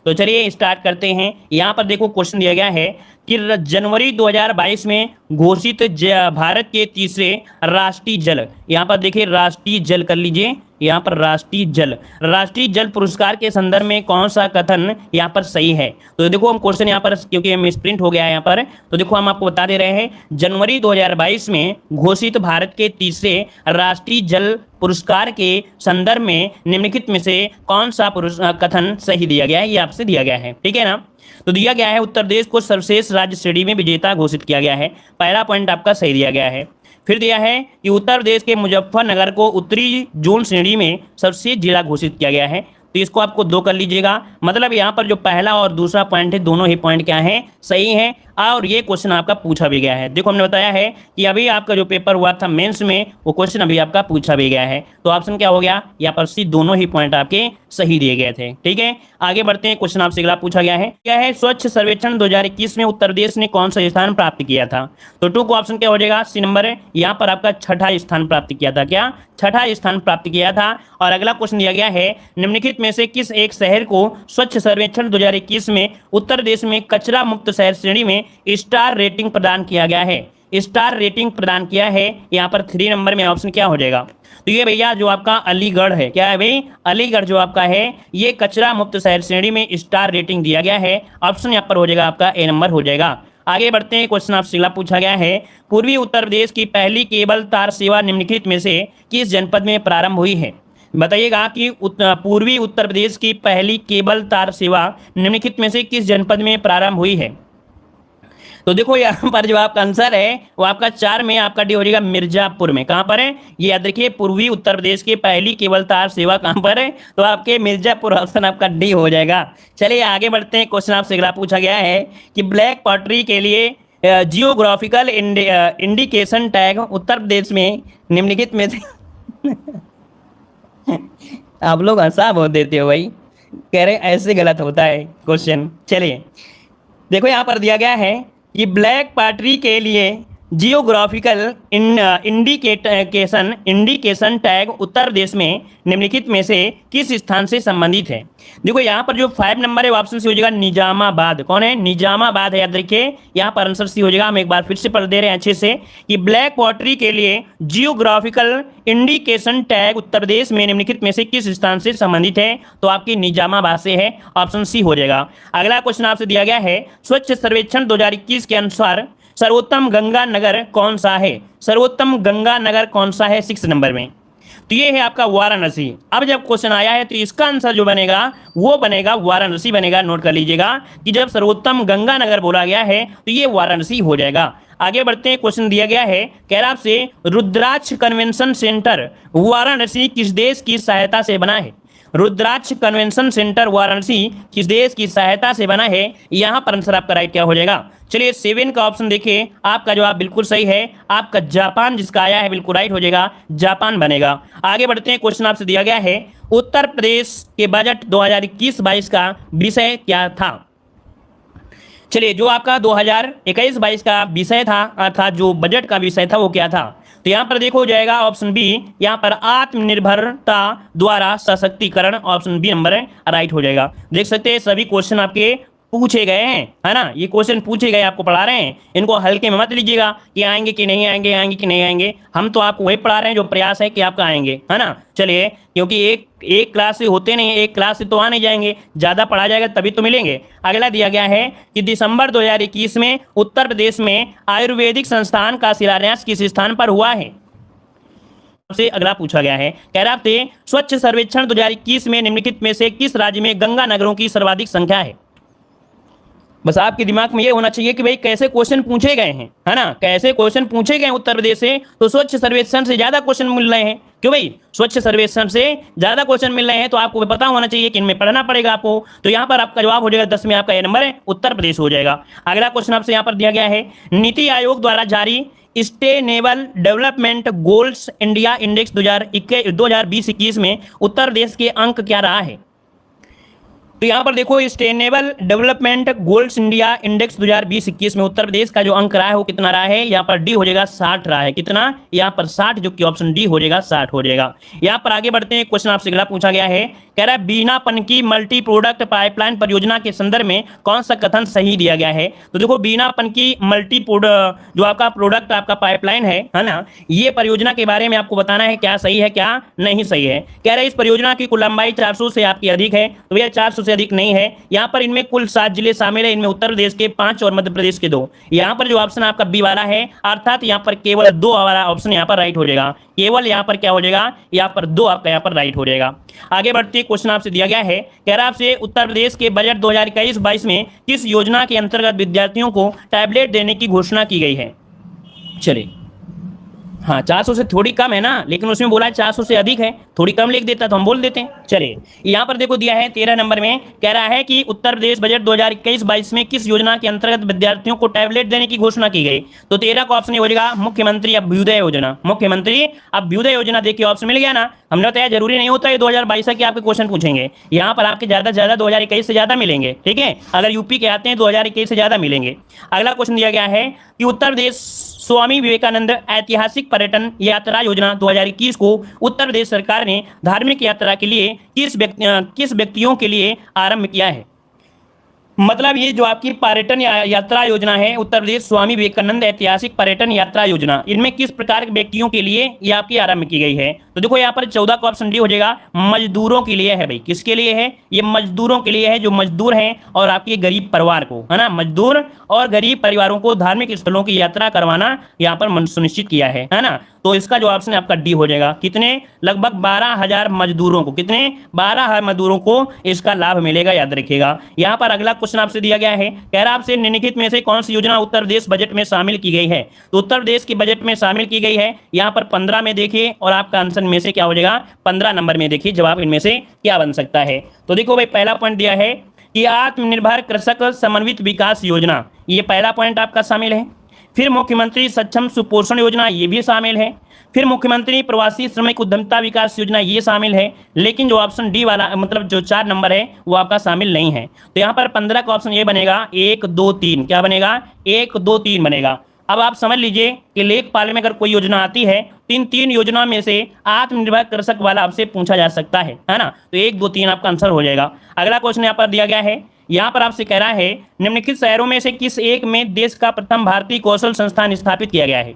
तो चलिए स्टार्ट करते हैं। यहाँ पर देखो क्वेश्चन दिया गया है कि जनवरी 2022 में घोषित भारत के तीसरे राष्ट्रीय जल, यहाँ पर देखिए राष्ट्रीय जल कर लीजिए, यहाँ पर राष्ट्रीय जल पुरस्कार के संदर्भ में कौन सा कथन यहाँ पर सही है। तो देखो हम क्वेश्चन यहाँ पर, क्योंकि मिसप्रिंट हो गया है यहाँ पर, तो देखो हम आपको बता दे रहे हैं जनवरी 2022 में घोषित भारत के तीसरे राष्ट्रीय जल पुरस्कार के संदर्भ में निम्नलिखित में से कौन सा कथन सही दिया गया है, ये आपसे दिया गया है, ठीक है ना। तो दिया गया है उत्तर प्रदेश को सर्वश्रेष्ठ राज्य श्रेणी में विजेता घोषित किया गया है, पहला पॉइंट आपका सही दिया गया है। फिर दिया है कि उत्तर प्रदेश के मुजफ्फरनगर को उत्तरी जोन श्रेणी में सर्वश्रेष्ठ जिला घोषित किया गया है, तो इसको आपको 2 कर लीजिएगा। मतलब यहाँ पर जो पहला और दूसरा पॉइंट है, दोनों ही पॉइंट क्या है, सही है। और ये क्वेश्चन आपका पूछा भी गया है। देखो हमने बताया है कि अभी आपका जो पेपर हुआ था मेंस में, वो क्वेश्चन अभी आपका पूछा भी गया है। तो ऑप्शन क्या हो गया, यहाँ पर सी दोनों ही पॉइंट आपके सही दिए गए थे, ठीक है। आगे बढ़ते हैं, क्वेश्चन आपसे अगला पूछा गया है, क्या है स्वच्छ सर्वेक्षण 2021 में उत्तर प्रदेश ने कौन सा स्थान प्राप्त किया था। तो 2 को ऑप्शन क्या हो जाएगा, सी नंबर है, यहाँ पर आपका 6ठा स्थान प्राप्त किया था। क्या 6ठा स्थान प्राप्त किया था। और अगला क्वेश्चन दिया गया है निम्नलिखित में से किस एक शहर को स्वच्छ सर्वेक्षण 2021 में उत्तर प्रदेश में कचरा मुक्त शहर श्रेणी में स्टार रेटिंग प्रदान किया गया है। स्टार रेटिंग प्रदान किया है, यहाँ पर 3 नंबर में ऑप्शन क्या हो जाएगा। तो ये भैया जो आपका अलीगढ़ है, क्या है भाई, अलीगढ़ जो आपका है ये कचरा मुक्त शहर श्रेणी में स्टार रेटिंग दिया गया है। ऑप्शन यहाँ पर हो जाएगा आपका ए नंबर हो जाएगा। आगे बढ़ते हैं, क्वेश्चन आपसे अगला पूछा गया है, पूर्वी उत्तर प्रदेश की पहली केबल तार सेवा निम्नलिखित में से किस जनपद में प्रारंभ हुई है। बताइएगा कि पूर्वी उत्तर प्रदेश की पहली केबल तार सेवा निम्नलिखित में से किस जनपद में प्रारंभ हुई है। तो देखो यहाँ पर जो आपका आंसर है वो आपका 4 में आपका डी हो जाएगा मिर्जापुर में। कहाँ पर है, ये याद रखिए, पूर्वी उत्तर प्रदेश की पहली केबल तार सेवा कहाँ पर है, तो आपके मिर्जापुर, ऑप्शन आपका डी हो जाएगा। चलिए आगे बढ़ते हैं, क्वेश्चन आपसे अगला पूछा गया है कि ब्लैक पॉटरी के लिए geographical indication tag Uttar Pradesh में निम्नलिखित में से आप लोग हंसा बहुत देते हो भाई, कह रहे ऐसे गलत होता है क्वेश्चन। चलिए देखो यहाँ पर दिया गया है कि ब्लैक पॉटरी के लिए geographical indication tag Uttar Pradesh में निम्नलिखित में से किस स्थान से संबंधित है। देखो यहाँ पर जो 5 नंबर है ऑप्शन सी हो जाएगा निजामाबाद। कौन है, निजामाबाद है, याद रखिए यहाँ पर आंसर सी हो जाएगा। हम एक बार फिर से पढ़ दे रहे हैं अच्छे से कि ब्लैक पॉटरी के लिए geographical indication tag Uttar Pradesh में निम्नलिखित में से किस स्थान से संबंधित है, तो आपकी निजामाबाद से है, ऑप्शन सी हो जाएगा। अगला क्वेश्चन आपसे दिया गया है स्वच्छ सर्वेक्षण 2021 के अनुसार सर्वोत्तम गंगा नगर कौन सा है। सर्वोत्तम गंगा नगर कौन सा है 6 नंबर में, तो ये है आपका वाराणसी। अब जब क्वेश्चन आया है तो इसका आंसर जो बनेगा वो बनेगा वाराणसी बनेगा। नोट कर लीजिएगा कि जब सर्वोत्तम गंगा नगर बोला गया है तो ये वाराणसी हो जाएगा। आगे बढ़ते हैं, क्वेश्चन दिया गया है कह रहा आपसे रुद्राक्ष कन्वेंशन सेंटर वाराणसी किस देश की सहायता से बना है। रुद्राक्ष कन्वेंशन सेंटर वाराणसी किस देश की सहायता से बना है, यहाँ पर आंसर आपका राइट क्या हो जाएगा। चलिए 7 का ऑप्शन देखिए, आपका जवाब बिल्कुल सही है, आपका जापान जिसका आया है बिल्कुल राइट हो जाएगा, जापान बनेगा। आगे बढ़ते हैं, क्वेश्चन आपसे दिया गया है उत्तर प्रदेश के बजट 2021-22 का विषय क्या था। चलिए जो आपका 2021-22 का विषय था अर्थात जो बजट का विषय था वो क्या था, तो यहाँ पर देखो हो जाएगा ऑप्शन बी, यहाँ पर आत्मनिर्भरता द्वारा सशक्तिकरण, ऑप्शन बी नंबर राइट हो जाएगा। देख सकते हैं सभी क्वेश्चन आपके पूछे गए हैं, है ना, ये क्वेश्चन पूछे गए आपको पढ़ा रहे हैं, इनको हल्के में मत लीजिएगा कि आएंगे कि नहीं आएंगे, आएंगे कि नहीं आएंगे। हम तो आपको वही पढ़ा रहे हैं जो प्रयास है कि आपका आएंगे, है ना। चलिए क्योंकि एक क्लास से होते नहीं, एक क्लास से तो आ नहीं जाएंगे, ज़्यादा पढ़ा जाएगा तभी तो मिलेंगे। अगला दिया गया है कि दिसंबर 2021 में उत्तर प्रदेश में आयुर्वेदिक संस्थान का शिलान्यास किस स्थान पर हुआ है। से अगला पूछा गया है कह रहा आपसे स्वच्छ सर्वेक्षण 2021 में निम्नलिखित में से किस राज्य में गंगा नगरों की सर्वाधिक संख्या है। बस आपके दिमाग में ये होना चाहिए कि भाई कैसे क्वेश्चन पूछे गए हैं, है ना, कैसे क्वेश्चन पूछे गए उत्तर प्रदेश से, तो स्वच्छ सर्वेक्षण से ज्यादा क्वेश्चन मिल रहे हैं। क्यों भाई, स्वच्छ सर्वेक्षण से ज्यादा क्वेश्चन मिल रहे हैं तो आपको पता होना चाहिए कि इनमें पढ़ना पड़ेगा आपको। तो यहाँ पर आपका जवाब हो जाएगा 10 में आपका ए नंबर है, उत्तर प्रदेश हो जाएगा। अगला क्वेश्चन आपसे यहाँ पर दिया गया है नीति आयोग द्वारा जारी sustainable development goals India index 2020-21 में उत्तर प्रदेश के अंक क्या रहा है। तो यहाँ पर देखो sustainable development goals India index 2020-21 में उत्तर प्रदेश का जो अंक रहा है वो कितना रहा है, यहाँ पर डी हो जाएगा 60 रहा है। कितना, यहाँ पर 60, जो कि ऑप्शन डी हो जाएगा 60 हो जाएगा। यहाँ पर आगे बढ़ते हैं, क्वेश्चन आपसे अगला पूछा गया है, कह रहा है बीनापन की मल्टी प्रोडक्ट पाइपलाइन परियोजना के संदर्भ में कौन सा कथन सही दिया गया है। तो देखो बीनापन की मल्टी जो आपका प्रोडक्ट आपका पाइपलाइन है ना, ये परियोजना के बारे में आपको बताना है क्या सही है क्या नहीं सही है। कह रहा है इस परियोजना की कुल लंबाई 400 से आपकी अधिक है, तो भैया 400 से अधिक नहीं है। यहाँ पर इनमें कुल 7 जिले शामिल है, इनमें उत्तर प्रदेश के 5 और मध्य प्रदेश के 2। यहाँ पर जो ऑप्शन आपका बी वाला है, अर्थात यहाँ पर केवल 2 वाला ऑप्शन यहाँ पर राइट हो जाएगा। केवल यहाँ पर क्या हो जाएगा, यहाँ पर 2 आपका यहाँ पर राइट हो जाएगा। आगे बढ़ते क्वेश्चन आपसे दिया गया है, कह रहा आपसे उत्तर प्रदेश के बजट 2021-22 में किस योजना के अंतर्गत विद्यार्थियों को टैबलेट देने की घोषणा की गई है। चलिए, हाँ 400 से थोड़ी कम है ना, लेकिन उसमें बोला है 400 से अधिक है, थोड़ी कम लिख देता तो हम बोल देते हैं। चलिए यहाँ पर देखो दिया है 13 नंबर में, कह रहा है कि उत्तर प्रदेश बजट 2021-22 में किस योजना के अंतर्गत विद्यार्थियों को टैबलेट देने की घोषणा की गई। तो 13 का ऑप्शन हो जाएगा मुख्यमंत्री अभ्युदय योजना। मुख्यमंत्री अभ्युदय योजना देखिए ऑप्शन मिल गया ना। हमने बताया जरूरी नहीं होता है 2022 के आपके क्वेश्चन पूछेंगे, यहाँ पर आपके ज्यादा से ज्यादा 2021 से ज्यादा मिलेंगे, ठीक है। अगर यूपी के आते हैं 2021 से ज्यादा मिलेंगे। अगला क्वेश्चन दिया गया है कि उत्तर प्रदेश स्वामी विवेकानंद ऐतिहासिक पर्यटन यात्रा योजना 2021 को उत्तर प्रदेश सरकार ने धार्मिक यात्रा के लिए किस व्यक्तियों के लिए आरंभ किया है। मतलब ये जो आपकी पर्यटन यात्रा योजना है, उत्तर प्रदेश स्वामी विवेकानंद ऐतिहासिक पर्यटन यात्रा योजना, इनमें किस प्रकार के व्यक्तियों के लिए ये आपकी आरंभ की गई है। तो देखो यहाँ पर 14 का ऑप्शन डी हो जाएगा, मजदूरों के लिए है भाई। किसके लिए है, ये मजदूरों के लिए है, जो मजदूर हैं और आपके गरीब परिवार को, है ना, मजदूर और गरीब परिवारों को धार्मिक स्थलों की यात्रा करवाना यहाँ पर सुनिश्चित किया है ना। तो इसका जो ऑप्शन आपका डी हो जाएगा। कितने, लगभग 12,000 मजदूरों को, कितने 12,000 मजदूरों को इसका लाभ मिलेगा, याद रखिएगा। यहाँ पर अगला क्वेश्चन आपसे दिया गया है, कह रहा आपसे निम्नलिखित में से कौन सी योजना उत्तर प्रदेश बजट में शामिल की गई है। तो उत्तर प्रदेश के बजट में शामिल की गई है, यहाँ पर 15 में देखिए, और आपका आंसर में से क्या हो जाएगा, 15 नंबर में देखिए जवाब इनमें से क्या बन सकता है। तो देखो भाई पहला पॉइंट दिया है कि आत्मनिर्भर कृषक समन्वित विकास योजना, ये पहला पॉइंट आपका शामिल है। फिर मुख्यमंत्री सक्षम सुपोषण योजना, ये भी शामिल है। फिर मुख्यमंत्री प्रवासी श्रमिक उद्यमिता विकास योजना, ये शामिल है। लेकिन जो ऑप्शन डी वाला, मतलब जो 4 नंबर है, वो आपका शामिल नहीं है। तो यहाँ पर 15 का ऑप्शन ये बनेगा 1 2 3। क्या बनेगा, 1 2 3 बनेगा। अब आप समझ लीजिए कि लेखपाल में अगर कोई योजना आती है, तीन योजना में से आत्मनिर्भर कृषक वाला आपसे पूछा जा सकता है ना। तो 1 2 3 आपका आंसर हो जाएगा। अगला क्वेश्चन यहाँ पर दिया गया है, यहाँ पर आपसे कह रहा है निम्नलिखित शहरों में से किस एक में देश का प्रथम भारतीय कौशल संस्थान स्थापित किया गया है।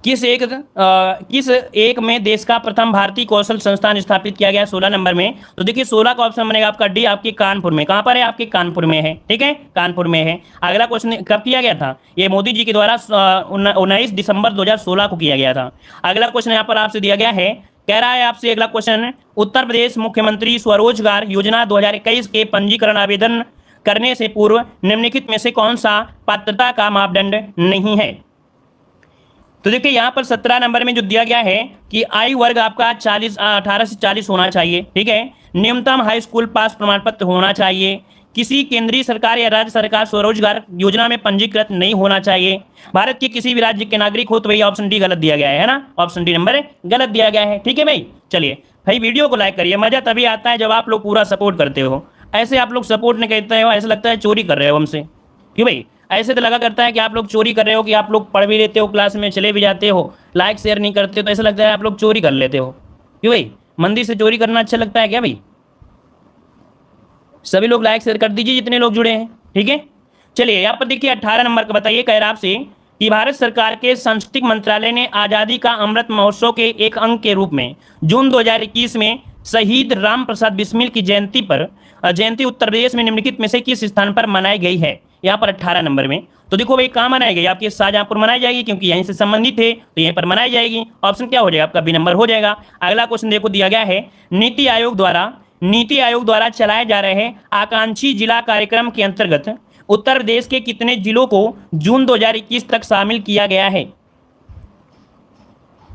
किस एक में देश का प्रथम भारतीय कौशल संस्थान स्थापित किया गया 16 नंबर में। तो देखिए 16 का ऑप्शन बनेगा आपका डी, आपके कानपुर में। कहां पर है, आपके कानपुर में है, ठीक है, कानपुर में है। अगला क्वेश्चन कब किया गया था, ये मोदी जी के द्वारा 19 दिसंबर 2016 को किया गया था। अगला क्वेश्चन यहाँ पर आपसे दिया गया है, कह रहा है आपसे अगला क्वेश्चन, उत्तर प्रदेश मुख्यमंत्री स्वरोजगार योजना 2021 के पंजीकरण आवेदन करने से पूर्व निम्नलिखित में से कौन सा पात्रता का मापदंड नहीं है। तो देखिए यहाँ पर 17 नंबर में जो दिया गया है कि आयु वर्ग आपका 18 से 40 होना चाहिए, ठीक है। न्यूनतम हाई स्कूल पास प्रमाण पत्र होना चाहिए। किसी केंद्रीय सरकार या राज्य सरकार स्वरोजगार योजना में पंजीकृत नहीं होना चाहिए। भारत के किसी भी राज्य के नागरिक हो। तो भाई ऑप्शन डी गलत दिया गया है ना, ऑप्शन डी नंबर गलत दिया गया है, ठीक है भाई। चलिए भाई वीडियो को लाइक करिए, मजा तभी आता है जब आप लोग पूरा सपोर्ट करते हो। ऐसे आप लोग सपोर्ट नहीं करते हो, ऐसा लगता है चोरी कर रहे हो हमसे। क्यों भाई, ऐसे तो लगा करता है कि आप लोग चोरी कर रहे हो, कि आप लोग पढ़ भी लेते हो, क्लास में चले भी जाते हो, लाइक शेयर नहीं करते हो, तो ऐसा लगता है आप लोग चोरी कर लेते हो। क्यों भाई, मंदिर से चोरी करना अच्छा लगता है क्या भाई। सभी लोग लाइक शेयर कर दीजिए जितने लोग जुड़े हैं, ठीक है। चलिए यहाँ पर देखिए 18 नंबर का बताइए, कह रहा आपसे कि भारत सरकार के सांस्कृतिक मंत्रालय ने आज़ादी का अमृत महोत्सव के एक अंग के रूप में जून 2021 में शहीद राम प्रसाद बिस्मिल की जयंती उत्तर प्रदेश में निम्नलिखित में से किस स्थान पर मनाई गई है। यहाँ पर 18 नंबर में। तो देखो भाई कहाँ मनाई गई, आपके शाहजहांपुर मनाई जाएगी, क्योंकि यहीं से संबंधित है, तो यहीं पर मनाई जाएगी। ऑप्शन क्या हो जाएगा आपका, बी नंबर हो जाएगा। अगला क्वेश्चन देखो दिया गया है, नीति आयोग द्वारा चलाए जा रहे आकांक्षी जिला कार्यक्रम के अंतर्गत उत्तर प्रदेश के कितने जिलों को जून 2021 तक शामिल किया गया है।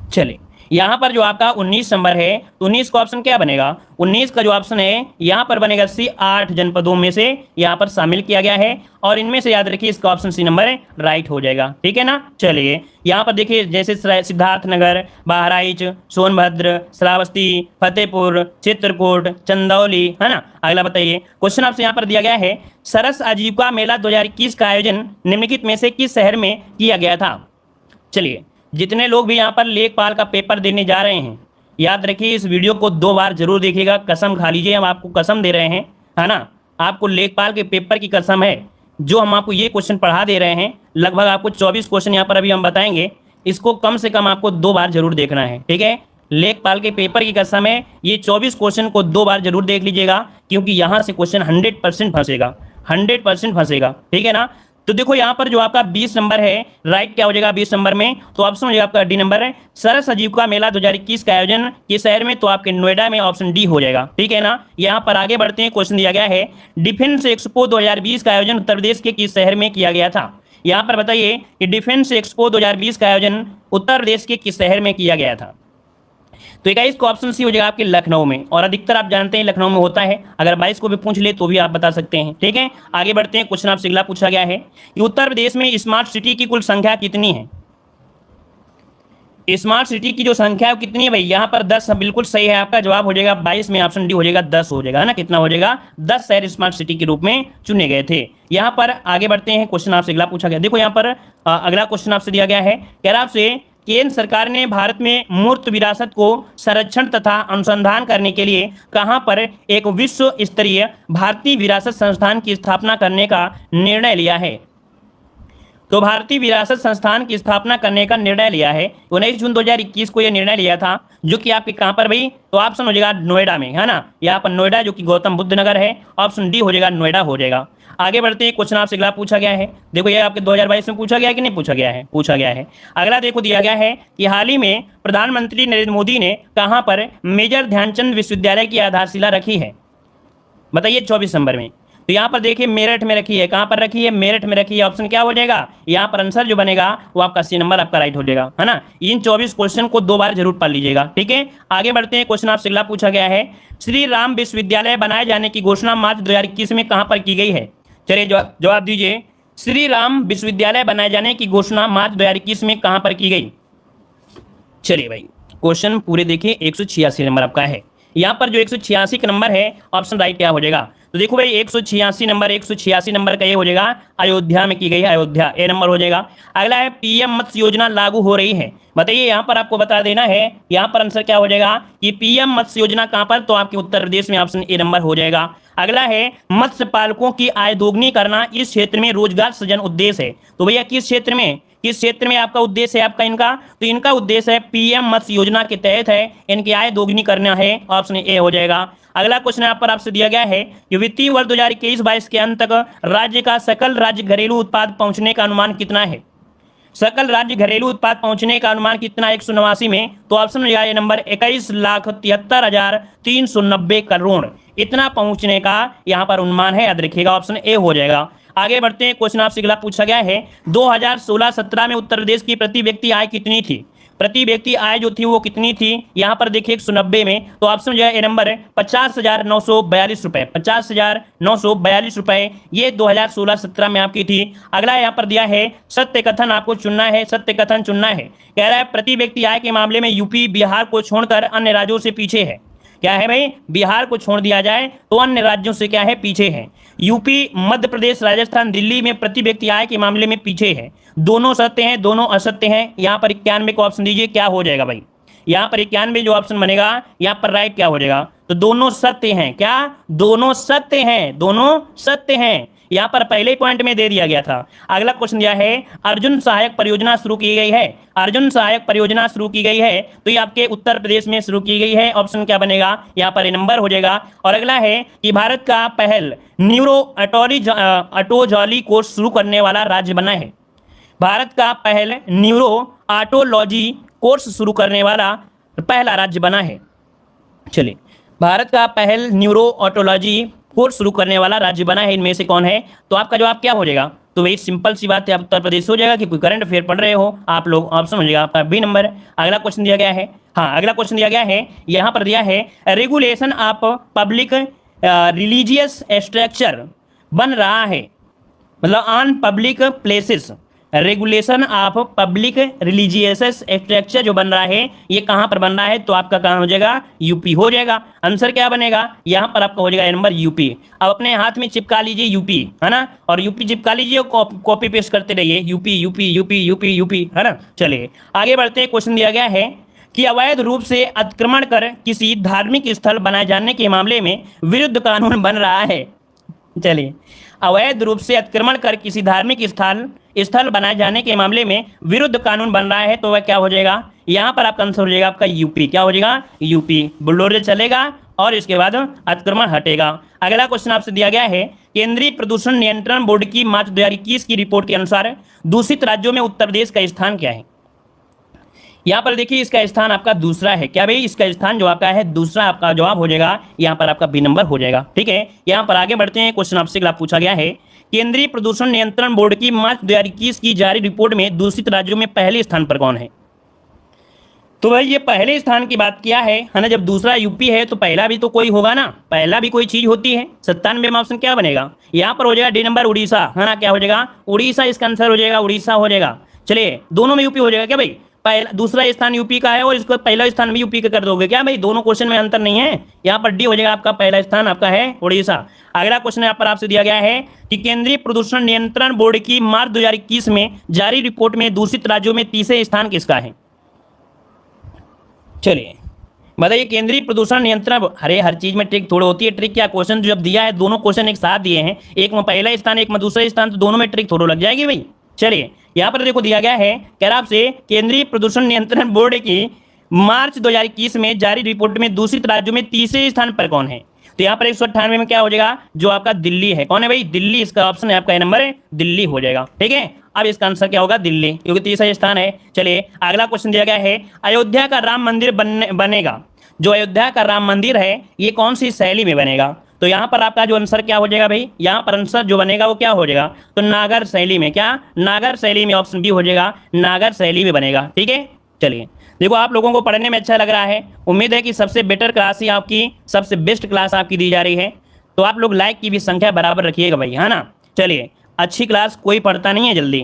चलिए यहाँ पर जो आपका 19 नंबर है तो 19 का ऑप्शन क्या बनेगा, 19 का जो ऑप्शन है यहाँ पर बनेगा सी, 8 जनपदों में से यहाँ पर शामिल किया गया है और इनमें से याद रखिए इसका ऑप्शन सी नंबर राइट हो जाएगा। ठीक है ना। चलिए यहाँ पर देखिए जैसे सिद्धार्थनगर, बहराइच, सोनभद्र, श्रावस्ती, फतेहपुर, चित्रकूट, चंदौली, है ना। अगला बताइए क्वेश्चन आपसे यहाँ पर दिया गया है, सरस आजीविका मेला 2021 का आयोजन निम्नलिखित में से किस शहर में किया गया था। चलिए जितने लोग भी यहाँ पर लेखपाल का पेपर देने जा रहे हैं, याद रखिए इस वीडियो को 2 बार जरूर देखिएगा, कसम खा लीजिए, हम आपको कसम दे रहे हैं, है ना। आपको लेखपाल के पेपर की कसम है, जो हम आपको ये क्वेश्चन पढ़ा दे रहे हैं, लगभग आपको 24 क्वेश्चन यहाँ पर अभी हम बताएंगे, इसको कम से कम आपको 2 बार जरूर देखना है। ठीक है, लेखपाल के पेपर की कसम है, ये 24 क्वेश्चन को 2 बार जरूर देख लीजिएगा, क्योंकि यहाँ से क्वेश्चन 100% फंसेगा, 100% फंसेगा। ठीक है ना। तो देखो यहाँ पर जो आपका 20 नंबर है, राइट क्या हो जाएगा 20 नंबर में, तो ऑप्शन हो जाएगा आपका डी नंबर है, सरस आजीविका मेला 2021 का आयोजन किस शहर में, तो आपके नोएडा में, ऑप्शन डी हो जाएगा। ठीक है ना। यहाँ पर आगे बढ़ते हैं, क्वेश्चन दिया गया है, डिफेंस एक्सपो 2020 का आयोजन उत्तर प्रदेश के किस शहर में किया गया था। यहाँ पर बताइए कि डिफेंस एक्सपो 2020 का आयोजन उत्तर प्रदेश के किस शहर में किया गया था। तो 21 का ऑप्शन सी हो जाएगा आपके लखनऊ में, और अधिकतर आप जानते हैं लखनऊ में होता है, अगर 22 को भी पूछ ले तो भी आप बता सकते हैं। ठीक है, आगे बढ़ते हैं, क्वेश्चन आपसे अगला पूछा गया है कि उत्तर प्रदेश में स्मार्ट सिटी की कुल संख्या कितनी है। स्मार्ट सिटी की जो संख्या है कितनी है भाई, यहाँ पर 10 बिल्कुल सही है, आपका जवाब हो जाएगा 22 में, ऑप्शन डी हो जाएगा 10 हो जाएगा, है ना। कितना हो जाएगा, 10 शहर स्मार्ट सिटी के रूप में चुने गए थे। यहाँ पर आगे बढ़ते हैं, क्वेश्चन आपसे अगला पूछा गया, देखो यहाँ पर अगला क्वेश्चन आपसे दिया गया है, कह रहा आपसे केंद्र सरकार ने भारत में मूर्त विरासत को संरक्षण तथा अनुसंधान करने के लिए कहां पर एक विश्व स्तरीय भारतीय विरासत संस्थान की स्थापना करने का निर्णय लिया है। तो भारतीय विरासत संस्थान की स्थापना करने का निर्णय लिया है, 19 जून 2021 को यह निर्णय लिया था, जो कि आपके कहां पर भाई, तो ऑप्शन हो जाएगा नोएडा में, है ना। यहाँ पर नोएडा जो कि गौतम बुद्ध नगर है, ऑप्शन डी हो जाएगा नोएडा हो जाएगा। आगे बढ़ते हैं, क्वेश्चन आपसे अगला पूछा गया है, देखो ये आपके 2022 में पूछा गया है कि नहीं पूछा गया है, पूछा गया है। अगला देखो दिया गया है कि हाल ही में प्रधानमंत्री नरेंद्र मोदी ने कहां पर मेजर ध्यानचंद विश्वविद्यालय की आधारशिला रखी है, बताइए 24 नंबर में। तो यहाँ पर देखिए मेरठ में रखी है, कहां पर रखी है, मेरठ में रखी है, ऑप्शन क्या हो जाएगा, यहाँ पर आंसर जो बनेगा वो आपका सी नंबर आपका राइट हो जाएगा, है ना। इन 24 क्वेश्चन को 2 बार जरूर पढ़ लीजिएगा। ठीक है, आगे बढ़ते हैं, क्वेश्चन आपसे अगला पूछा गया है, श्री राम विश्वविद्यालय बनाए जाने की घोषणा मार्च 2021 में कहां पर की गई है। चलिए जवाब दीजिए, श्री राम विश्वविद्यालय बनाए जाने की घोषणा मार्च 2021 में कहां पर की गई। चलिए भाई क्वेश्चन पूरे देखिए, 186 नंबर आपका है, यहाँ पर जो 186 का नंबर है, ऑप्शन राइट क्या हो जाएगा, तो देखो भाई 186 नंबर का ये हो जाएगा अयोध्या में की गई है, अयोध्या ए नंबर हो जाएगा। अगला है पीएम मत्स्य योजना लागू हो रही है, बताइए यहाँ पर आपको बता देना है, यहाँ पर आंसर क्या हो जाएगा कि पीएम मत्स्य योजना कहाँ पर, तो आपके उत्तर प्रदेश में, ऑप्शन ए नंबर हो जाएगा। अगला है मत्स्य पालकों की आय दोगुनी करना इस क्षेत्र में रोजगार सृजन उद्देश्य है, तो भैया किस क्षेत्र में आपका उद्देश्य है आपका इनका, तो इनका उद्देश्य है पीएम मत्स्य योजना के तहत है, इनकी आय दोगुनी करना है, ऑप्शन ए हो जाएगा। अगला क्वेश्चन यहाँ पर आपसे दिया गया है कि वित्तीय वर्ष 2021-22 के अंत तक राज्य का सकल राज्य घरेलू उत्पाद पहुंचने का अनुमान कितना है। सकल राज्य घरेलू उत्पाद पहुंचने का अनुमान कितना 189 में, तो ऑप्शन हो जाएगा नंबर 21,73,390 करोड़, इतना पहुंचने का यहाँ पर अनुमान है, याद रखिएगा, ऑप्शन ए हो जाएगा। आगे बढ़ते हैं, क्वेश्चन आपसे अगला पूछा गया है, 2016-17 में उत्तर प्रदेश की प्रति व्यक्ति आय कितनी थी, प्रति व्यक्ति आय जो थी वो कितनी थी, यहाँ पर देखिए 190 में, तो ऑप्शन जो है ए नंबर है 50,942 रुपए, 50,942 रुपए, ये 2016-17 में आपकी थी। अगला यहाँ पर दिया है सत्य कथन आपको चुनना है, सत्य कथन चुनना है, कह रहा है प्रति व्यक्ति आय के मामले में यूपी बिहार को छोड़कर अन्य राज्यों से पीछे है। क्या है भाई, बिहार को छोड़ दिया जाए तो अन्य राज्यों से क्या है, पीछे है। यूपी, मध्य प्रदेश, राजस्थान, दिल्ली में प्रति व्यक्ति आय के मामले में पीछे है। दोनों सत्य हैं, दोनों असत्य हैं। यहाँ पर 91 को ऑप्शन दीजिए, क्या हो जाएगा भाई, यहाँ पर 91 जो ऑप्शन बनेगा यहाँ पर राइट क्या हो जाएगा, तो दोनों सत्य हैं। क्या, दोनों सत्य हैं, दोनों सत्य हैं, यहाँ पर पहले पॉइंट में दे दिया गया था। अगला क्वेश्चन दिया है अर्जुन सहायक परियोजना शुरू की गई है, अर्जुन सहायक परियोजना शुरू की गई है, तो ये आपके उत्तर प्रदेश में शुरू की गई है, ऑप्शन क्या बनेगा, यहाँ पर नंबर हो जाएगा। और अगला है कि भारत का पहल न्यूरो ऑटोलॉजी कोर्स शुरू करने वाला राज्य बना है, भारत का पहल न्यूरो ऑटोलॉजी कोर्स शुरू करने वाला पहला राज्य बना है। चलिए, भारत का पहल न्यूरो ऑटोलॉजी कोर्स शुरू करने वाला राज्य बना है, इनमें से कौन है? तो आपका जवाब क्या हो जाएगा? तो वही सिंपल सी बात है, उत्तर प्रदेश हो जाएगा, कि कोई करंट अफेयर पढ़ रहे हो आप लोग, ऑप्शन हो जाएगा आपका बी नंबर। अगला क्वेश्चन दिया गया है, हाँ अगला क्वेश्चन दिया गया है, यहाँ पर दिया है regulation of public religious structure बन रहा है, मतलब on public places, regulation of public religious structure जो बन रहा है ये कहां पर बन रहा है? तो आपका कहां हो जाएगा? यूपी हो जाएगा। आंसर क्या बनेगा? यहां पर आपका हो जाएगा नंबर यूपी। अब अपने हाथ में चिपका लीजिए यूपी, है ना, और यूपी चिपका लीजिए, कॉपी पेस्ट करते रहिए, UP UP UP UP UP, है ना। चलिए आगे बढ़ते हैं। क्वेश्चन दिया गया है कि अवैध रूप से अतिक्रमण कर किसी धार्मिक स्थल बनाए जाने के मामले में विरुद्ध कानून बन रहा है। चलिए, अवैध रूप से अतिक्रमण कर किसी धार्मिक स्थल बनाए जाने के मामले में विरुद्ध कानून बन रहा है, तो वह क्या हो जाएगा? यहां पर आपका आंसर हो जाएगा आपका यूपी। क्या हो जाएगा? यूपी। बुलडोजर चलेगा और इसके बाद अतिक्रमण हटेगा। अगला क्वेश्चन आपसे दिया गया है, केंद्रीय प्रदूषण नियंत्रण बोर्ड की मार्च 2021 की रिपोर्ट के अनुसार दूषित राज्यों में उत्तर प्रदेश का स्थान क्या है? यहाँ पर देखिए इसका स्थान आपका दूसरा है। क्या भाई? इसका स्थान जो आपका है दूसरा, आपका जवाब हो जाएगा यहाँ पर आपका बी नंबर हो जाएगा। ठीक है, यहाँ पर आगे बढ़ते हैं। क्वेश्चन आपसे अगला पूछा गया है, केंद्रीय प्रदूषण नियंत्रण बोर्ड की मार्च 2021 की जारी रिपोर्ट में दूषित राज्यों में पहले स्थान पर कौन है? तो भाई ये पहले स्थान की बात किया है ना, जब दूसरा यूपी है तो पहला भी तो कोई होगा ना, पहला भी कोई चीज होती है। 97 में ऑप्शन क्या बनेगा? यहाँ पर हो जाएगा डी नंबर उड़ीसा, है ना। क्या हो जाएगा? उड़ीसा इसका आंसर हो जाएगा, उड़ीसा हो जाएगा। चलिए दोनों में यूपी हो जाएगा क्या भाई? पहला दूसरा स्थान यूपी का है और इसको पहला स्थान भी यूपी का कर दोगे क्या भाई? दोनों क्वेश्चन में अंतर नहीं है, यहाँ पर डी हो जाएगा आपका, पहला स्थान आपका है उड़ीसा। अगला क्वेश्चन यहाँ पर आपसे दिया गया है कि केंद्रीय प्रदूषण नियंत्रण बोर्ड की मार्च 2021 में जारी रिपोर्ट में दूषित राज्यों में तीसरे स्थान किसका है? चलिए बताइए, केंद्रीय प्रदूषण नियंत्रण, अरे हर चीज में ट्रिक थोड़ी होती है। ट्रिक क्या? क्वेश्चन जब दिया है, दोनों क्वेश्चन एक साथ दिए हैं, एक में पहला स्थान एक में दूसरा स्थान, तो दोनों में ट्रिक थोड़ा लग जाएगी भाई। चलिए यहाँ पर देखो दिया गया है, कह रहा आपसे केंद्रीय प्रदूषण नियंत्रण बोर्ड की मार्च 2021 में जारी रिपोर्ट में दूषित राज्यों में तीसरे स्थान पर कौन है? तो यहाँ पर 198 में क्या हो जाएगा? जो आपका दिल्ली है। कौन है भाई? दिल्ली। इसका ऑप्शन है आपका नंबर है दिल्ली हो जाएगा। ठीक है, अब इसका आंसर क्या होगा? दिल्ली, क्योंकि तीसरा स्थान है। चलिए अगला क्वेश्चन दिया गया है, अयोध्या का राम मंदिर बनेगा, जो अयोध्या का राम मंदिर है ये कौन सी शैली में बनेगा? तो यहाँ पर आपका जो आंसर क्या हो जाएगा भाई? यहाँ पर आंसर जो बनेगा वो क्या हो जाएगा? तो नागर शैली में। क्या? नागर शैली में, ऑप्शन बी हो जाएगा, नागर शैली में बनेगा। ठीक है, चलिए देखो आप लोगों को पढ़ने में अच्छा लग रहा है, उम्मीद है कि सबसे बेटर क्लास ही आपकी, सबसे बेस्ट क्लास आपकी दी जा रही है। तो आप लोग लाइक की भी संख्या बराबर रखिएगा भाई, है ना। चलिए, अच्छी क्लास कोई पढ़ता नहीं है जल्दी,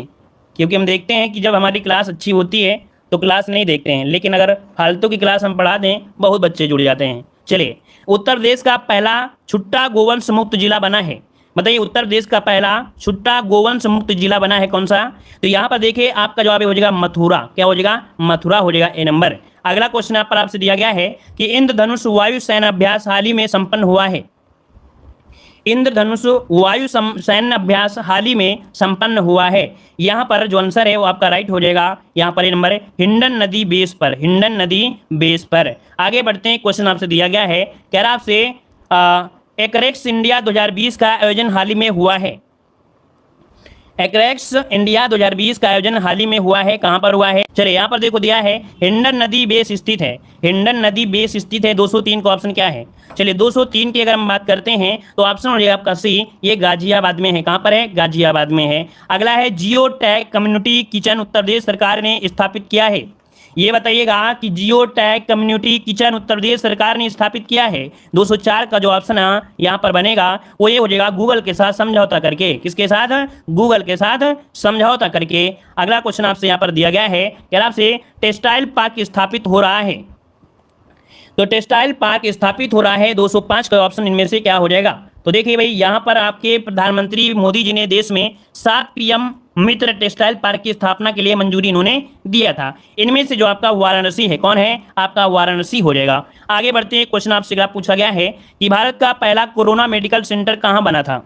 क्योंकि हम देखते हैं कि जब हमारी क्लास अच्छी होती है तो क्लास नहीं देखते हैं, लेकिन अगर फालतू की क्लास हम पढ़ा दें बहुत बच्चे जुड़ जाते हैं। चलिए, उत्तर प्रदेश का पहला छुट्टा गोवंश मुक्त जिला बना है, बताइए उत्तर प्रदेश का पहला छुट्टा गोवंश मुक्त जिला बना है कौन सा? तो यहाँ पर देखिए आपका जवाब हो जाएगा मथुरा। क्या हो जाएगा? मथुरा हो जाएगा, ए नंबर। अगला क्वेश्चन यहाँ पर आपसे दिया गया है कि इंद्रधनुष वायु सैन्य अभ्यास हाल ही में संपन्न हुआ है। इंद्रधनुष वायु सैन्य अभ्यास हाल ही में संपन्न हुआ है। यहाँ पर जो आंसर है वो आपका राइट हो जाएगा, यहाँ पर नंबर हिंडन नदी बेस पर, हिंडन नदी बेस पर। आगे बढ़ते हैं, क्वेश्चन आपसे दिया गया है, कह रहा आपसे एक्रेक्स इंडिया 2020 का आयोजन हाल ही में हुआ है। एक्रेक्स इंडिया 2020 का आयोजन हाल ही में हुआ है, कहां पर हुआ है? चलिए यहाँ पर देखो दिया है हिंडन नदी बेस स्थित है, हिंडन नदी बेस स्थित है। 203 का ऑप्शन क्या है? चलिए 203 की अगर हम बात करते हैं तो ऑप्शन हो जाएगा आपका सी, ये गाजियाबाद में है। कहां पर है? गाजियाबाद में है। अगला है geo tag community kitchen Uttar Pradesh सरकार ने स्थापित किया है। ये बताइएगा कि geo tag community kitchen Uttar Pradesh सरकार ने स्थापित किया है। 204 का जो ऑप्शन है यहाँ पर बनेगा वो ये हो जाएगा गूगल के साथ समझौता करके। किसके साथ? गूगल के साथ समझौता करके। अगला क्वेश्चन आपसे यहाँ पर दिया गया है, क्या आपसे टेक्सटाइल पार्क स्थापित हो रहा है। तो टेक्सटाइल पार्क स्थापित हो रहा है, 205 का ऑप्शन इनमें से क्या हो जाएगा? तो देखिए भाई यहाँ पर आपके प्रधानमंत्री मोदी जी ने देश में 7 पीएम मित्र टेक्सटाइल पार्क की स्थापना के लिए मंजूरी इन्होंने दिया था। इनमें से जो आपका वाराणसी है, कौन है? आपका वाराणसी हो जाएगा। आगे बढ़ते हैं, क्वेश्चन आपसे अगला पूछा गया है कि भारत का पहला कोरोना मेडिकल सेंटर कहाँ बना था।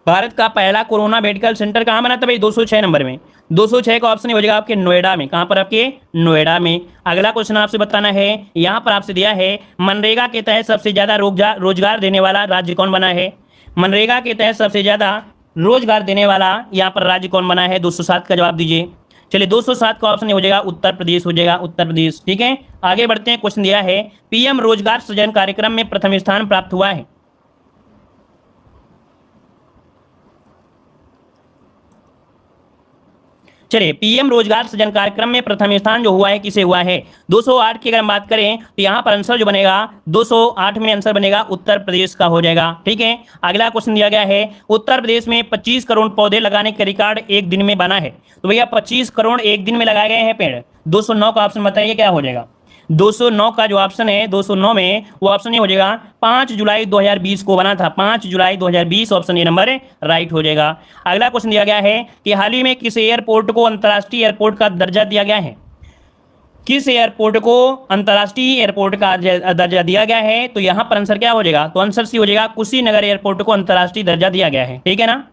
भारत का पहला कोरोना मेडिकल सेंटर कहाँ बना था भाई? 206 नंबर में। 206 का ऑप्शन हो जाएगा आपके नोएडा में। कहाँ पर? आपके नोएडा में। अगला क्वेश्चन आपसे बताना है, यहाँ पर आपसे दिया है मनरेगा के तहत सबसे ज्यादा रोजगार देने वाला राज्य कौन बना है। मनरेगा के तहत सबसे ज्यादा रोजगार देने वाला यहाँ पर राज्य कौन बना है? 207 का जवाब दीजिए। चलिए 207 का ऑप्शन हो जाएगा उत्तर प्रदेश हो जाएगा, उत्तर प्रदेश। ठीक है, आगे बढ़ते हैं। क्वेश्चन दिया है पीएम रोजगार सृजन कार्यक्रम में प्रथम स्थान प्राप्त हुआ है। चलिए, पीएम रोजगार सृजन कार्यक्रम में प्रथम स्थान जो हुआ है किसे हुआ है? 208 की अगर हम बात करें तो यहाँ पर आंसर जो बनेगा 208 में आंसर बनेगा उत्तर प्रदेश का हो जाएगा। ठीक है, अगला क्वेश्चन दिया गया है, उत्तर प्रदेश में 25 करोड़ पौधे लगाने का रिकॉर्ड एक दिन में बना है। तो भैया 25 करोड़ एक दिन में लगाए गए हैं पेड़। 209 का ऑप्शन बताइए क्या हो जाएगा? 209 का जो ऑप्शन है 209 में वो ऑप्शन ये हो जाएगा 5 जुलाई 2020 को बना था। 5 जुलाई 2020 ऑप्शन ए नंबर राइट हो जाएगा। अगला क्वेश्चन दिया गया है कि हाल ही में किस एयरपोर्ट को अंतर्राष्ट्रीय एयरपोर्ट का दर्जा दिया गया है? किस एयरपोर्ट को अंतर्राष्ट्रीय एयरपोर्ट का दर्जा दिया गया है? तो यहां पर आंसर क्या हो जाएगा? तो आंसर सी हो जाएगा, कुशीनगर एयरपोर्ट को अंतर्राष्ट्रीय दर्जा दिया गया है। ठीक है ना।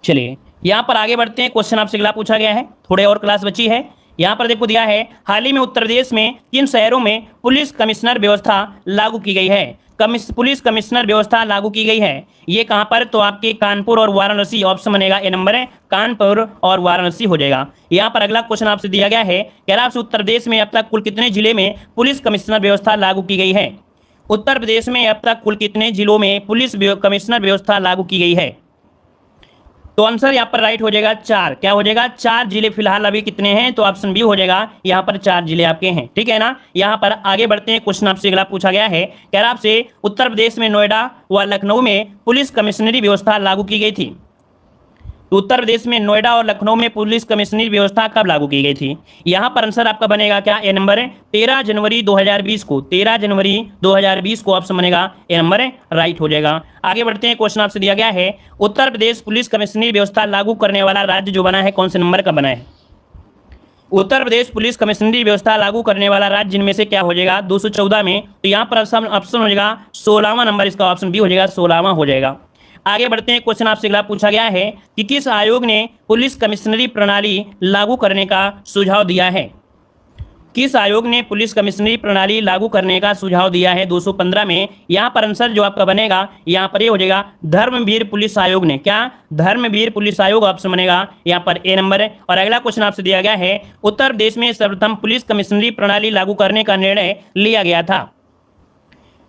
चलिए यहां पर आगे बढ़ते हैं। क्वेश्चन आपसे अगला पूछा गया है, थोड़े और क्लास बची है। यहाँ पर देखो दिया है, हाल ही में उत्तर प्रदेश में किन शहरों में पुलिस कमिश्नर व्यवस्था लागू की गई है? पुलिस कमिश्नर व्यवस्था लागू की गई है, ये कहाँ पर? तो आपके कानपुर और वाराणसी ऑप्शन बनेगा ए नंबर है, कानपुर और वाराणसी हो जाएगा। यहाँ पर अगला क्वेश्चन आपसे दिया गया है, कह रहा आपसे उत्तर प्रदेश में अब तक कुल कितने जिले में पुलिस कमिश्नर व्यवस्था लागू की गई है? उत्तर प्रदेश में अब तक कुल कितने जिलों में पुलिस कमिश्नर व्यवस्था लागू की गई है? तो आंसर यहाँ पर राइट हो जाएगा 4। क्या हो जाएगा? 4 जिले फिलहाल अभी कितने हैं? तो ऑप्शन बी हो जाएगा, यहाँ पर 4 जिले आपके हैं। ठीक है ना। यहाँ पर आगे बढ़ते हैं। क्वेश्चन आपसे अगला पूछा गया है, कह रहा आपसे उत्तर प्रदेश में नोएडा व लखनऊ में पुलिस कमिश्नरी व्यवस्था लागू की गई थी। तो उत्तर प्रदेश में नोएडा और लखनऊ में पुलिस कमिश्नरी व्यवस्था कब लागू की गई थी? यहाँ पर आंसर आपका बनेगा क्या? ए नंबर है 13 जनवरी 2020 को। 13 जनवरी 2020 को ऑप्शन बनेगा ए नंबर है राइट हो जाएगा। आगे बढ़ते हैं। क्वेश्चन आपसे दिया गया है, उत्तर प्रदेश पुलिस कमिश्नरी व्यवस्था लागू करने वाला राज्य जो बना है कौन से नंबर का बना है? उत्तर प्रदेश पुलिस कमिश्नरी व्यवस्था लागू करने वाला राज्य जिनमें से क्या हो जाएगा? 214 में। तो यहाँ पर ऑप्शन हो जाएगा 16वां नंबर, इसका ऑप्शन बी हो जाएगा, 16वां हो जाएगा। आगे बढ़ते हैं। क्वेश्चन आपसे अगला पूछा गया है कि किस आयोग ने पुलिस कमिश्नरी प्रणाली लागू करने का सुझाव दिया है? किस आयोग ने पुलिस कमिश्नरी प्रणाली लागू करने का सुझाव दिया है? 215 में। यहाँ पर आंसर जो आपका बनेगा यहाँ पर ये हो जाएगा, धर्मवीर पुलिस आयोग ने। क्या? धर्मवीर पुलिस आयोग ऑप्शन बनेगा यहाँ पर ए नंबर है। और अगला क्वेश्चन आपसे दिया गया है, उत्तर प्रदेश में सर्वप्रथम पुलिस कमिश्नरी प्रणाली लागू करने का निर्णय लिया गया था।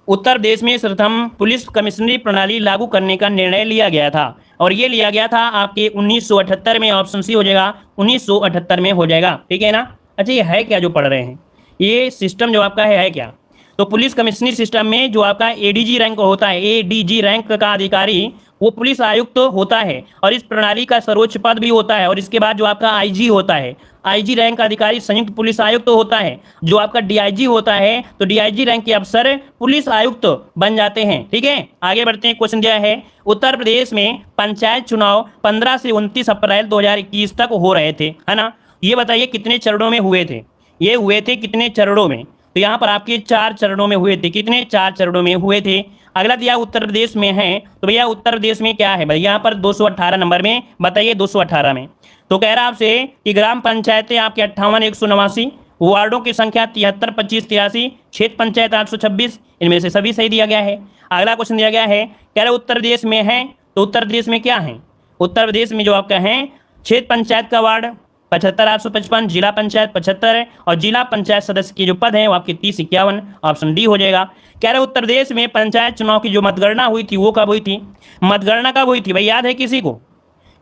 उत्तर प्रदेश में सर्वप्रथम पुलिस कमिश्नरी प्रणाली लागू करने का निर्णय लिया गया था और ये लिया गया था आपके 1978 में। ऑप्शन सी हो जाएगा, 1978 में हो जाएगा। ठीक है ना। अच्छा ये है क्या जो पढ़ रहे हैं? ये सिस्टम जो आपका है क्या? तो पुलिस कमिश्नरी सिस्टम में जो आपका एडीजी रैंक होता है, एडीजी रैंक का अधिकारी वो पुलिस आयुक्त होता है और इस प्रणाली का सर्वोच्च पद भी होता है। और इसके बाद जो आपका आईजी होता है, आईजी रैंक का अधिकारी संयुक्त पुलिस आयुक्त होता है। जो आपका डीआईजी होता है तो डीआईजी रैंक के अफसर पुलिस आयुक्त बन जाते हैं। ठीक है, आगे बढ़ते हैं। क्वेश्चन दिया है, उत्तर प्रदेश में पंचायत चुनाव 15 से 29 अप्रैल 2021 तक हो रहे थे, है ना। ये बताइए कितने चरणों में हुए थे? ये हुए थे कितने चरणों में? तो यहाँ पर आपके 4 चरणों में हुए थे। कितने? 4 चरणों में हुए थे। अगला दिया उत्तर प्रदेश में है, तो भैया उत्तर प्रदेश में क्या है भाई? यहाँ पर 218 नंबर में बताइए। 218 में तो कह रहा आपसे कि ग्राम पंचायतें आपके 58,189, वार्डों की संख्या 73, 25, 83, क्षेत्र पंचायत 826, इनमें से सभी सही दिया गया है। अगला क्वेश्चन दिया गया है, कह रहे उत्तर प्रदेश में है, तो उत्तर प्रदेश में क्या है? उत्तर प्रदेश में जो आपका है क्षेत्र पंचायत का वार्ड 75,855, जिला पंचायत 75 है और जिला पंचायत सदस्य के जो पद हैं वो आपके 3051, ऑप्शन डी हो जाएगा। कह रहे उत्तर प्रदेश में पंचायत चुनाव की जो मतगणना हुई थी वो कब हुई थी? मतगणना कब हुई थी भाई? याद है किसी को?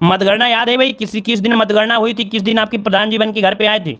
मतगणना याद है भाई? किस दिन मतगणना हुई थी? किस दिन आपके प्रधान जी बन के घर पे आए थे?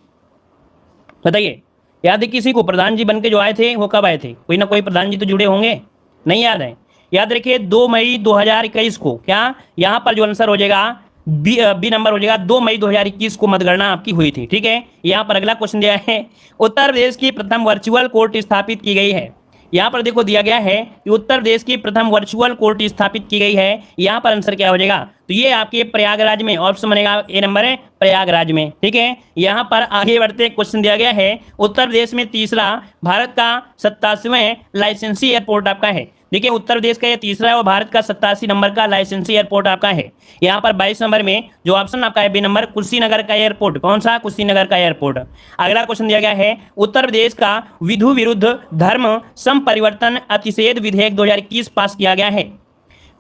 बताइए, याद है किसी को? प्रधान जी बन के जो आए थे वो कब आए थे? कोई ना कोई प्रधान जी तो जुड़े होंगे, नहीं याद है? याद रखिए 2 मई 2021 को। क्या? यहाँ पर जो आंसर हो जाएगा बी नंबर हो जाएगा, 2 मई 2021 को मतगणना आपकी हुई थी। ठीक है, यहाँ पर अगला क्वेश्चन दिया है, उत्तर प्रदेश की प्रथम वर्चुअल कोर्ट स्थापित की गई है। यहाँ पर देखो दिया गया है कि उत्तर प्रदेश की प्रथम वर्चुअल कोर्ट स्थापित की गई है। यहाँ पर आंसर क्या हो जाएगा? तो ये आपके प्रयागराज में, ऑप्शन बनेगा ए नंबर है प्रयागराज में। ठीक है, यहाँ पर आगे बढ़ते क्वेश्चन दिया गया है, उत्तर प्रदेश में तीसरा भारत का 87वां लाइसेंसी एयरपोर्ट आपका है। देखिए उत्तर प्रदेश का ये तीसरा है और भारत का 87 नंबर का लाइसेंसी एयरपोर्ट आपका है। यहाँ पर 22 नंबर में जो ऑप्शन आपका है बी नंबर, कुशीनगर का एयरपोर्ट। कौन सा? कुशीनगर का एयरपोर्ट। अगला क्वेश्चन दिया गया है, उत्तर प्रदेश का विधु विरुद्ध धर्म संपरिवर्तन अतिशेध विधेयक 2021 पास किया गया है।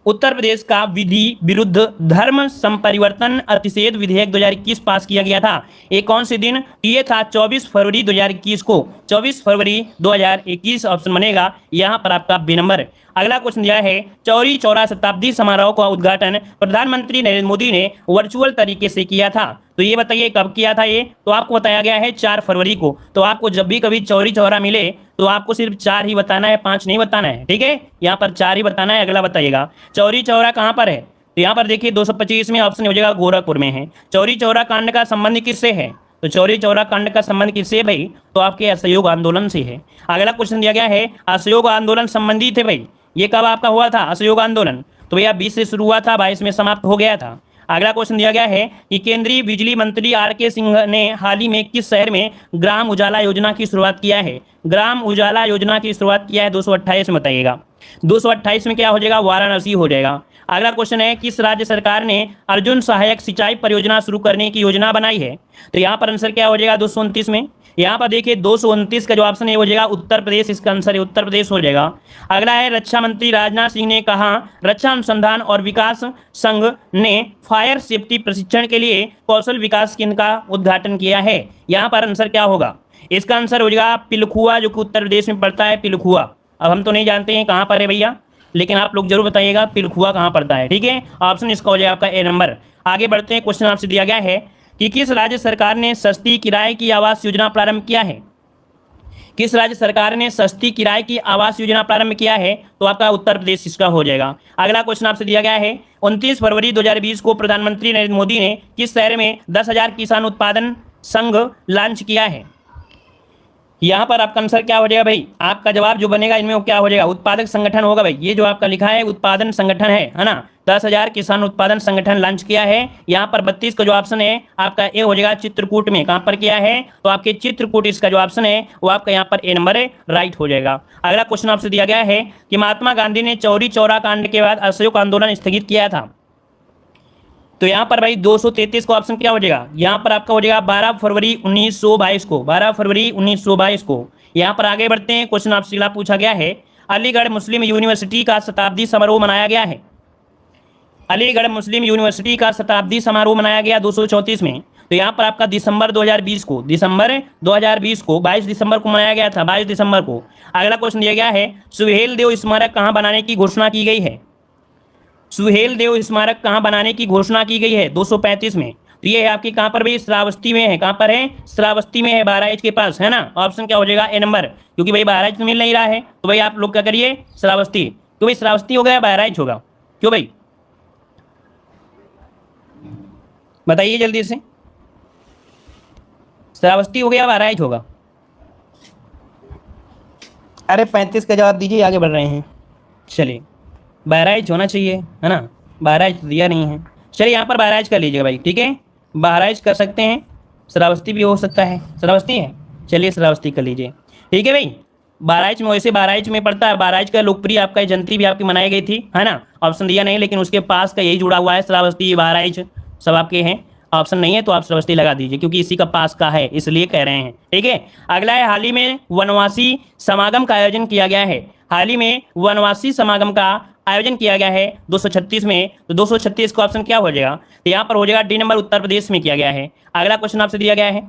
उत्तर प्रदेश का विधि विरुद्ध धर्म संपरिवर्तन अतिशेध विधेयक 2021 पास किया गया था। ये कौन से दिन? ये था 24 फरवरी 2021 को। 24 फरवरी 2021 ऑप्शन बनेगा यहाँ पर आपका बी नंबर। अगला क्वेश्चन दिया है चौरी चौरा शताब्दी समारोह का उद्घाटन प्रधानमंत्री नरेंद्र मोदी ने वर्चुअल तरीके से किया था। तो ये बताइए कब किया था ये, तो आपको बताया गया है 4 फरवरी को। तो आपको जब भी कभी चौरी चौरा मिले तो आपको सिर्फ 4 ही बताना है, 5 नहीं बताना है, ठीक है। यहाँ पर 4 ही बताना है। अगला बताइएगा चौरी चौरा कहाँ पर है, तो यहाँ पर देखिए 225 में ऑप्शन हो जाएगा गोरखपुर में है। चौरी चौरा कांड का संबंध किससे है, तो चौरी चौरा कांड का संबंध किससे है भाई, तो आपके असहयोग आंदोलन से है। अगला क्वेश्चन दिया गया है असहयोग आंदोलन संबंधित है भाई, ये कब आपका हुआ था असहयोग आंदोलन, तो भैया 20 से शुरू हुआ था, 22 में समाप्त हो गया था। अगला क्वेश्चन दिया गया है कि केंद्रीय बिजली मंत्री आर.के. सिंह ने हाल ही में किस शहर में ग्राम उजाला योजना की शुरुआत किया है, ग्राम उजाला योजना की शुरुआत किया है 228 में बताइएगा। 228 में क्या हो जाएगा, वाराणसी हो जाएगा। अगला क्वेश्चन है किस राज्य सरकार ने अर्जुन सहायक सिंचाई परियोजना शुरू करने की योजना बनाई है, तो यहाँ पर आंसर क्या हो जाएगा 229 में। यहाँ पर देखिए 229 का जो ऑप्शन है वो हो जाएगा उत्तर प्रदेश, इसका आंसर है उत्तर प्रदेश हो जाएगा। अगला है रक्षा मंत्री राजनाथ सिंह ने कहा रक्षा अनुसंधान और विकास संघ ने फायर सेफ्टी प्रशिक्षण के लिए कौशल विकास केंद्र का उद्घाटन किया है। यहाँ पर आंसर क्या होगा, इसका आंसर हो जाएगा पिलखुआ, जो कि उत्तर प्रदेश में पड़ता है पिलखुआ। अब हम तो नहीं जानते हैं कहाँ पर है भैया, लेकिन आप लोग जरूर बताइएगा पिलखुआ कहाँ पड़ता है, ठीक है। ऑप्शन इसका हो जाएगा आपका ए नंबर। आगे बढ़ते हैं, क्वेश्चन आपसे दिया गया है कि किस राज्य सरकार ने सस्ती किराए की आवास योजना प्रारंभ किया है, किस राज्य सरकार ने सस्ती किराए की आवास योजना प्रारंभ किया है, तो आपका उत्तर प्रदेश इसका हो जाएगा। अगला क्वेश्चन आपसे दिया गया है 29 फरवरी 2020 को प्रधानमंत्री नरेंद्र मोदी ने किस शहर में 10,000 किसान उत्पादन संघ लॉन्च किया है। यहाँ पर आपका आंसर क्या हो जाएगा भाई, आपका जवाब जो बनेगा इनमें क्या हो जाएगा, उत्पादक संगठन होगा भाई। ये जो आपका लिखा है उत्पादन संगठन है ना, 10,000 किसान उत्पादन संगठन लॉन्च किया है। यहाँ पर 32 का जो ऑप्शन है आपका ए हो जाएगा चित्रकूट में, कहाँ पर किया है, तो आपके चित्रकूट इसका जो ऑप्शन है वो आपका यहाँ पर ए नंबर है, राइट हो जाएगा। अगला क्वेश्चन आपसे दिया गया है कि महात्मा गांधी ने चौरी चौरा कांड के बाद असहयोग आंदोलन स्थगित किया था, तो यहाँ पर भाई 233 का ऑप्शन क्या हो जाएगा, यहाँ पर आपका हो जाएगा 12 फरवरी 1922 को, 12 फरवरी 1922 को। यहाँ पर आगे बढ़ते हैं, क्वेश्चन आपसे अगला पूछा गया है अलीगढ़ मुस्लिम यूनिवर्सिटी का शताब्दी समारोह मनाया गया है, अलीगढ़ मुस्लिम यूनिवर्सिटी का शताब्दी समारोह मनाया गया 234 में, तो यहाँ पर आपका दिसंबर 2020 को, दिसंबर 2020 को 22 दिसंबर को मनाया गया था, 22 दिसंबर को। अगला क्वेश्चन दिया गया है सुहेल देव स्मारक कहाँ बनाने की घोषणा की गई है, सुहेल देव स्मारक कहाँ बनाने की घोषणा की गई है 235 में, तो ये है आपकी कहाँ पर भाई श्रावस्ती में है, कहाँ पर है श्रावस्ती में है, बहराइच के पास है ना। ऑप्शन क्या हो जाएगा ए नंबर, क्योंकि भाई बहराइच तो मिल नहीं रहा है, तो भाई आप लोग क्या करिए श्रावस्ती, तो भाई श्रावस्ती हो गया बहराइच होगा, क्यों भाई बताइए जल्दी से, श्रावस्ती हो गया बहराइच होगा। अरे 35 का जवाब दीजिए, आगे बढ़ रहे हैं। चलिए बहराइच होना चाहिए है ना, बहराइच दिया नहीं है। चलिए यहाँ पर बहराइच कर लीजिएगा भाई, ठीक है बहराइच कर सकते हैं, श्रावस्ती भी हो सकता है, श्रावस्ती है, चलिए श्रावस्ती कर लीजिए, ठीक है भाई। बहराइच में वैसे बहराइच में पड़ता है, बहराइच का लोकप्रिय आपका जयंती भी आपकी मनाई गई थी है ना, ऑप्शन दिया नहीं, लेकिन उसके पास का यही जुड़ा हुआ है, श्रावस्ती बहराइच सब आपके हैं। ऑप्शन नहीं है तो आप श्रावस्ती लगा दीजिए, क्योंकि इसी का पास का है इसलिए कह रहे हैं, ठीक है। अगला है हाल ही में वनवासी समागम का आयोजन किया गया है, हाल ही में वनवासी समागम का आयोजन किया गया है 236 में, तो 236 का ऑप्शन क्या हो जाएगा, तो यहाँ पर हो जाएगा डी नंबर, उत्तर प्रदेश में किया गया है। अगला क्वेश्चन आपसे दिया गया है,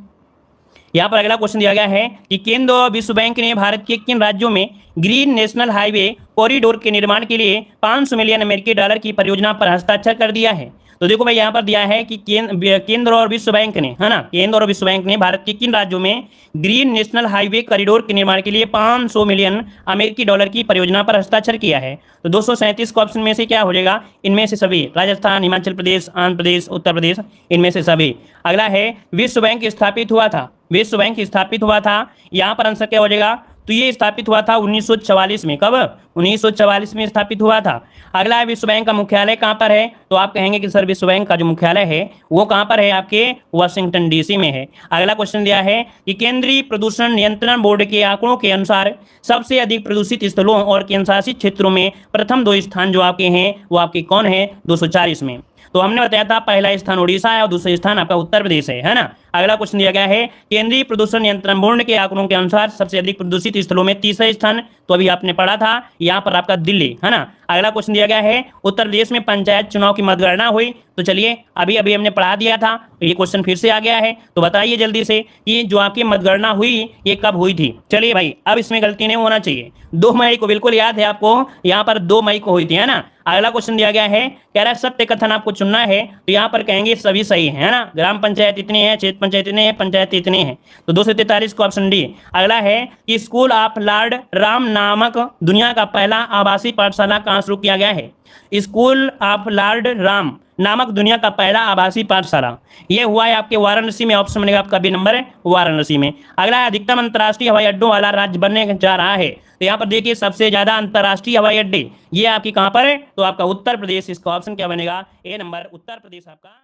यहाँ पर अगला क्वेश्चन दिया गया है कि केंद्र और विश्व बैंक ने भारत के किन राज्यों में ग्रीन नेशनल हाईवे कॉरिडोर के निर्माण के लिए 500 मिलियन अमेरिकी डॉलर की परियोजना पर हस्ताक्षर कर दिया है। तो देखो भाई यहाँ पर दिया है कि केंद्र और विश्व बैंक ने है ना, केंद्र और विश्व बैंक ने भारत के किन राज्यों में ग्रीन नेशनल हाईवे कॉरिडोर के निर्माण के लिए 500 मिलियन अमेरिकी डॉलर की परियोजना पर हस्ताक्षर किया है। तो 237 का ऑप्शन में से क्या हो जाएगा, इनमें से सभी, राजस्थान, हिमाचल प्रदेश, आंध्र प्रदेश, उत्तर प्रदेश, इनमें से सभी। अगला है विश्व बैंक स्थापित हुआ था, विश्व बैंक स्थापित हुआ था, यहाँ पर आंसर क्या हो जाएगा, तो ये स्थापित हुआ था 1944 में, कब 1944 में स्थापित हुआ था। अगला है विश्व बैंक का मुख्यालय कहाँ पर है, तो आप कहेंगे कि सर विश्व बैंक का जो मुख्यालय है वो कहाँ पर है, आपके वाशिंगटन डीसी में है। अगला क्वेश्चन दिया है कि केंद्रीय प्रदूषण नियंत्रण बोर्ड के आंकड़ों के अनुसार सबसे अधिक प्रदूषित स्थलों और केंद्रशासित क्षेत्रों में प्रथम 2 स्थान जो आपके हैं वो आपके कौन है 240 में। तो हमने बताया था पहला स्थान उड़ीसा है और दूसरा स्थान आपका उत्तर प्रदेश है ना। अगला क्वेश्चन दिया गया है केंद्रीय प्रदूषण नियंत्रण बोर्ड के आंकड़ों के अनुसार सबसे अधिक प्रदूषित स्थलों में तीसरा स्थान, तो अभी आपने पढ़ा था ये यहाँ पर आपका दिल्ली, है ना। अगला क्वेश्चन दिया गया है उत्तर प्रदेश में पंचायत चुनाव की मतगणना हुई। तो चलिए अभी अभी हमने पढ़ा दिया था, ये क्वेश्चन फिर से आ गया है। तो बताइए जल्दी से कि जो आपकी मतगणना हुई ये कब हुई थी। चलिए भाई, अब इसमें गलती नहीं होना चाहिए। 2 मई को, बिल्कुल याद है आपको, यहाँ पर 2 मई को हुई थी, है ना। अगला क्वेश्चन दिया गया है, कह रहा है सत्य कथन आपको चुनना है। तो यहाँ पर कहेंगे सभी सही है ना। ग्राम पंचायत इतनी है, क्षेत्र पंचायत इतने हैं, पंचायत इतने हैं। तो 243 को ऑप्शन डी। अगला है कि स्कूल ऑफ लॉर्ड राम नामक दुनिया का पहला आवासीय पाठशाला कहाँ शुरू किया गया है। स्कूल ऑफ लॉर्ड राम नामक दुनिया का पहला आवासीय पाठशाला यह हुआ है आपके वाराणसी में। ऑप्शन मिलेगा आपका बी नंबर है, वाराणसी में। अगला है अधिकतम अंतर्राष्ट्रीय हवाई अड्डों वाला राज्य बनने जा रहा है। तो यहाँ पर देखिए सबसे ज्यादा अंतर्राष्ट्रीय हवाई अड्डे ये आपकी कहाँ पर है, तो आपका उत्तर प्रदेश। इसका ऑप्शन क्या बनेगा, ए नंबर, उत्तर प्रदेश आपका।